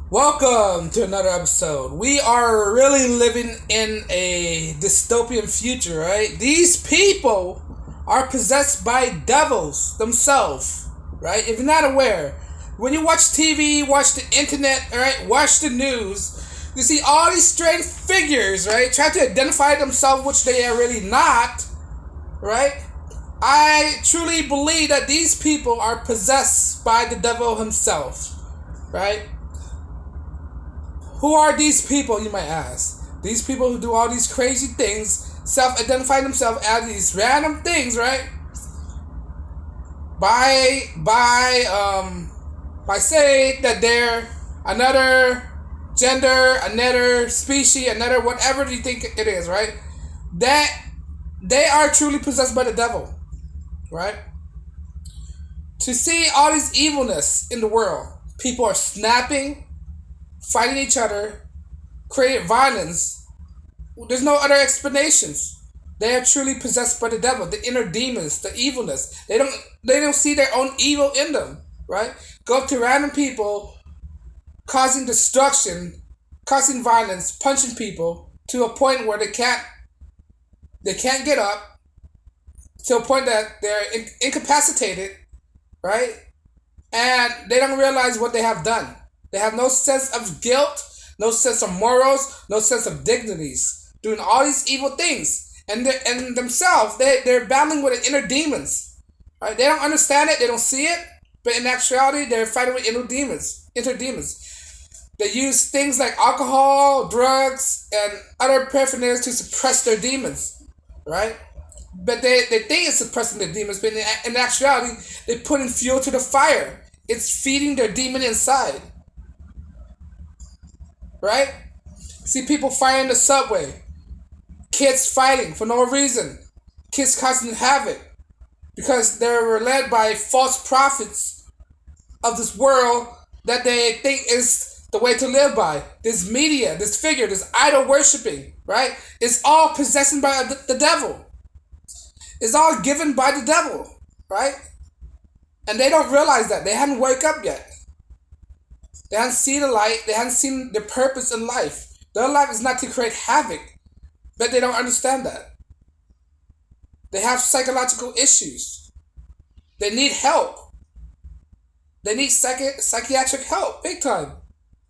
Welcome to another episode. We are really living in a dystopian future, right? These people are possessed by devils themselves, right? If you're not aware, when you watch TV, watch the internet, right? Watch the news, you see all these strange figures, right? Try to identify themselves, which they are really not, right? I truly believe that these people are possessed by the devil himself, right? Who are these people, you might ask? These people who do all these crazy things, self-identify themselves as these random things, right? By saying that they're another gender, another species, another whatever you think it is, right? That they are truly possessed by the devil, right? To see all this evilness in the world, people are snapping, fighting each other, creating violence. There's no other explanations. They are truly possessed by the devil, the inner demons, the evilness. They don't see their own evil in them, right? Go up to random people, causing destruction, causing violence, punching people to a point where they can't get up, to a point that they're incapacitated, right? And they don't realize what they have done. They have no sense of guilt, no sense of morals, no sense of dignities, doing all these evil things. And themselves, they're battling with the inner demons. Right? They don't understand it, they don't see it, but in actuality, they're fighting with inner demons. They use things like alcohol, drugs, and other paraphernalia to suppress their demons, right? But they think it's suppressing their demons, but in actuality, they're putting fuel to the fire. It's feeding their demon inside, right? See people fighting the subway, kids fighting for no reason, kids causing havoc because they were led by false prophets of this world that they think is the way to live by. This media, this figure, this idol worshiping, right? It's all possessed by the devil. It's all given by the devil, right? And they don't realize that. They haven't woke up yet. They haven't seen the light. They haven't seen the purpose in life. Their life is not to create havoc, but they don't understand that. They have psychological issues. They need help. They need psychiatric help, big time.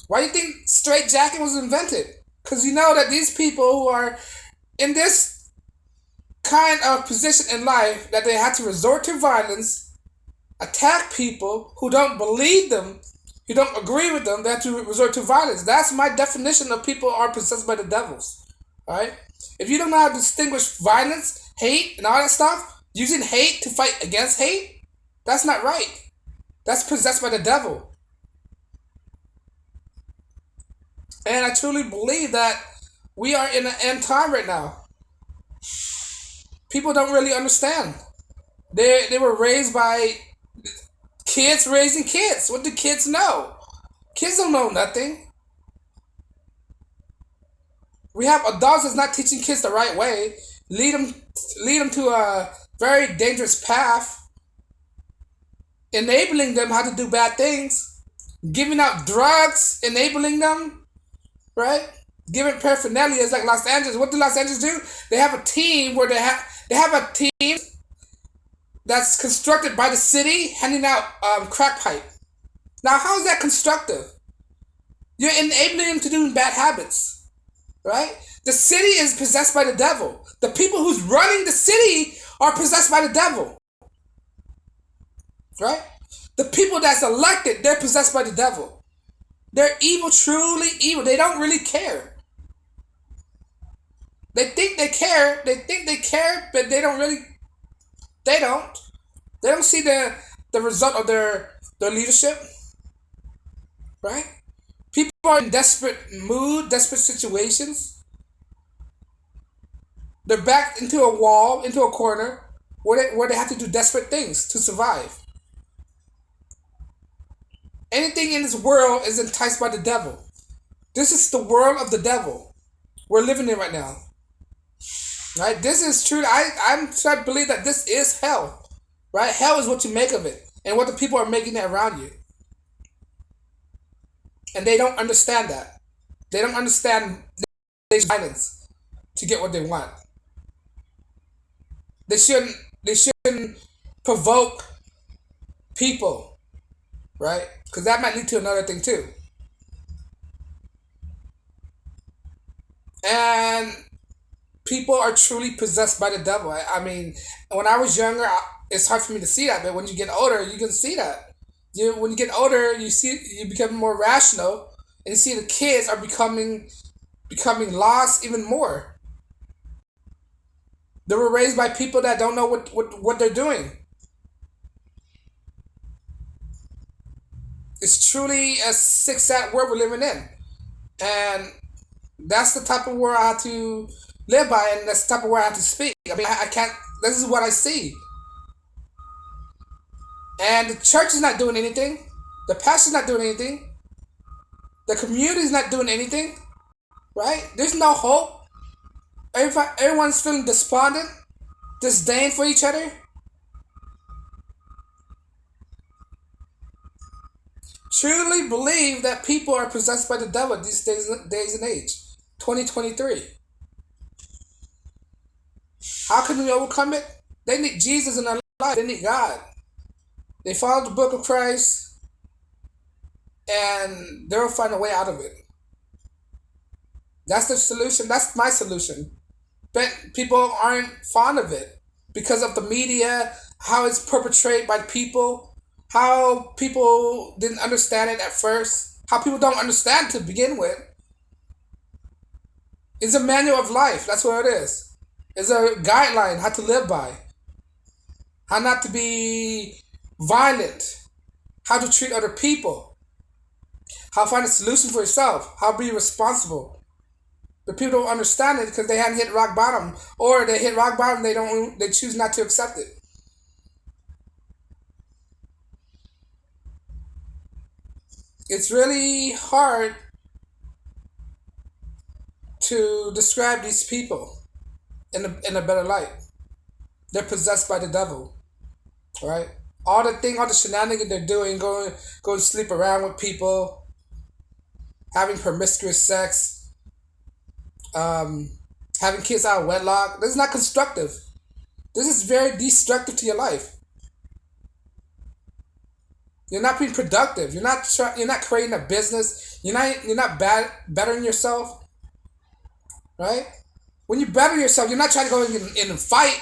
Why do you think straight jacket was invented? Because you know that these people who are in this kind of position in life that they have to resort to violence, attack people who don't believe them, who don't agree with them, they have to resort to violence. That's my definition of people are possessed by the devils. Right? If you don't know how to distinguish violence, hate, and all that stuff, using hate to fight against hate, that's not right. That's possessed by the devil. And I truly believe that we are in an end time right now. People don't really understand. They were raised by kids raising kids. What do kids know? Kids don't know nothing. We have adults that's not teaching kids the right way. Lead them, lead them to a very dangerous path, enabling them how to do bad things, giving out drugs, enabling them, right? Giving paraphernalia is like Los Angeles. What do Los Angeles do? They have a team where they have a team that's constructed by the city handing out crack pipe. Now, how is that constructive? You're enabling them to do bad habits, right? The city is possessed by the devil. The people who's running the city are possessed by the devil, right? The people that's elected, they're possessed by the devil. They're evil, truly evil. They don't really care. They think they care. They think they care, but they don't really. They don't. They don't see the result of their leadership, right? People are in desperate mood, desperate situations. They're backed into a wall, into a corner, where they have to do desperate things to survive. Anything in this world is enticed by the devil. This is the world of the devil we're living in right now. Right? This is true. I'm trying to believe that this is hell. Right? Hell is what you make of it and what the people are making it around you. And they don't understand that. They don't understand violence to get what they want. They shouldn't. They shouldn't provoke people, right? Because that might lead to another thing too. And people are truly possessed by the devil. I mean, when I was younger, it's hard for me to see that, but when you get older, you can see that. When you get older, you become more rational, and you see the kids are becoming lost even more. They were raised by people that don't know what they're doing. It's truly a sick, sad world we're living in, and that's the type of world I have to live by, and that's the type of world I have to speak. I mean, I can't. This is what I see, and the church is not doing anything. The pastor's not doing anything. The community is not doing anything. Right? There's no hope. Everyone's feeling despondent, disdain for each other. Truly believe that people are possessed by the devil these days and age. 2023. How can we overcome it? They need Jesus in their life. They need God. They follow the book of Christ, and they'll find a way out of it. That's the solution. That's my solution. But people aren't fond of it because of the media, how it's perpetrated by people, how people didn't understand it at first, how people don't understand to begin with. It's a manual of life. That's what it is. It's a guideline how to live by, how not to be violent, how to treat other people, how to find a solution for yourself, how to be responsible. But people don't understand it because they hadn't hit rock bottom, or they hit rock bottom. They choose not to accept it. It's really hard to describe these people in a better light. They're possessed by the devil, right? All the shenanigans they're doing, going to sleep around with people, having promiscuous sex, having kids out of wedlock. This is not constructive. This is very destructive to your life. You're not being productive. You're not creating a business. You're not bettering yourself, right? When you better yourself, you're not trying to go in and fight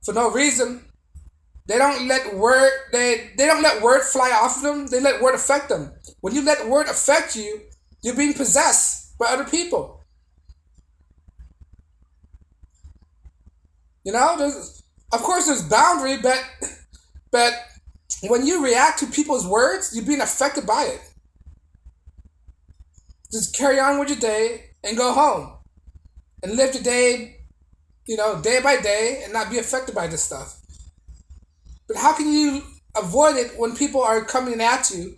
for no reason. They don't let word fly off of them. They let word affect them. When you let word affect you, you're being possessed by other people. You know, of course there's boundary, but when you react to people's words, you're being affected by it. Just carry on with your day and go home, and live your day, day by day, and not be affected by this stuff. But how can you avoid it when people are coming at you,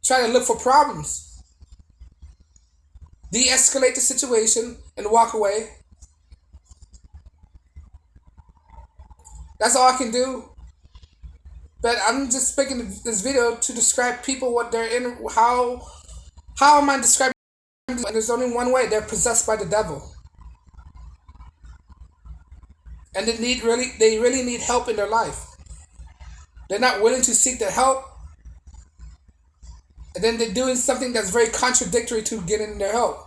trying to look for problems? De-escalate the situation and walk away. That's all I can do. But I'm just making this video to describe people, what they're in. How am I describing them? And there's only one way. They're possessed by the devil. And they really need help in their life. They're not willing to seek their help. And then they're doing something that's very contradictory to getting their help.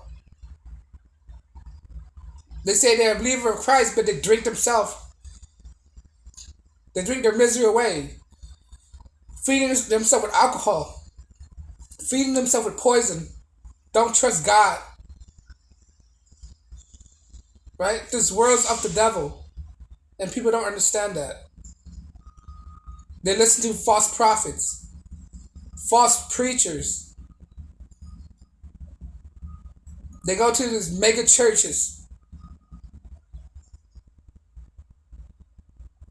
They say they're a believer of Christ, but they drink themselves. They drink their misery away. Feeding themselves with alcohol. Feeding themselves with poison. Don't trust God. Right? This world's of the devil. And people don't understand that. They listen to false prophets. False preachers. They go to these mega churches.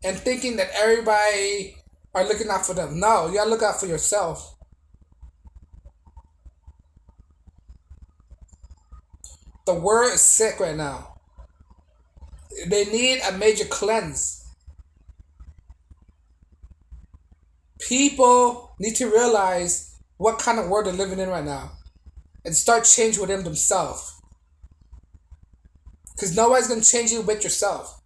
And thinking that everybody are looking out for them. No, you gotta look out for yourself. The world is sick right now. They need a major cleanse. People need to realize what kind of world they're living in right now and start change within themselves. Because nobody's gonna change you but yourself.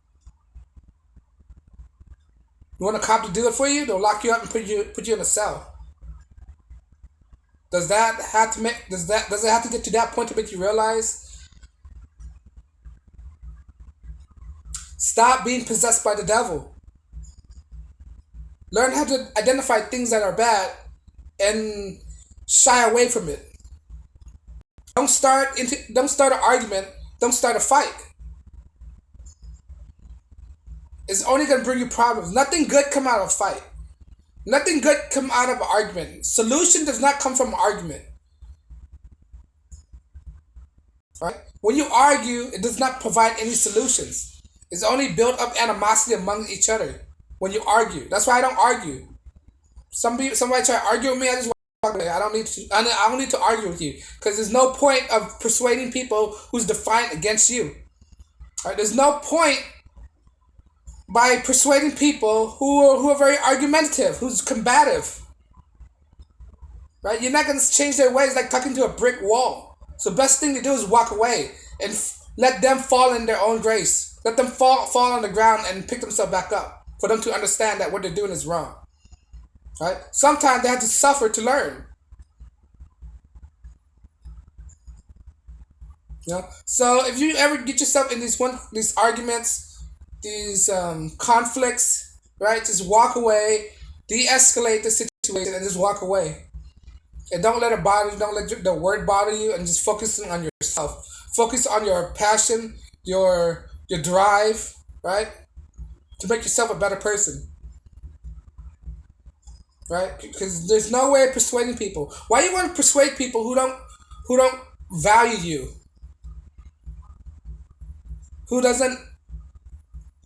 You want a cop to do it for you? They'll lock you up and put you in a cell. Does that have to make does it have to get to that point to make you realize? Stop being possessed by the devil. Learn how to identify things that are bad and shy away from it. Don't start an argument. Don't start a fight. It's only gonna bring you problems. Nothing good come out of a fight. Nothing good come out of an argument. Solution does not come from an argument. Right? When you argue, it does not provide any solutions. It's only built up animosity among each other when you argue. That's why I don't argue. Somebody try to argue with me, I just walk away. I don't need to. I don't need to argue with you because there's no point of persuading people who's defiant against you. Right? There's no point by persuading people who are very argumentative, who's combative. Right? You're not gonna change their ways like talking to a brick wall. So the best thing to do is walk away and let them fall in their own grace. Let them fall on the ground and pick themselves back up for them to understand that what they're doing is wrong. Right? Sometimes they have to suffer to learn. You know? So if you ever get yourself in these arguments, these conflicts, right? Just walk away, de-escalate the situation, and just walk away. And don't let it bother you. Don't let the word bother you, and just focus on yourself. Focus on your passion, your drive, right? To make yourself a better person, right? Because there's no way of persuading people. Why you want to persuade people who don't value you, who doesn't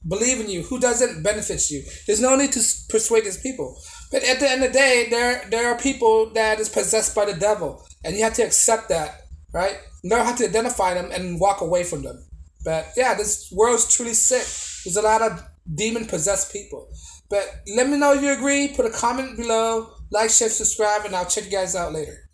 believe in you, who doesn't benefit you? There's no need to persuade these people. But at the end of the day, there are people that is possessed by the devil, and you have to accept that, right? You know how to identify them and walk away from them. But yeah, this world's truly sick. There's a lot of demon possessed people. But let me know if you agree. Put a comment below, like, share, subscribe, and I'll check you guys out later.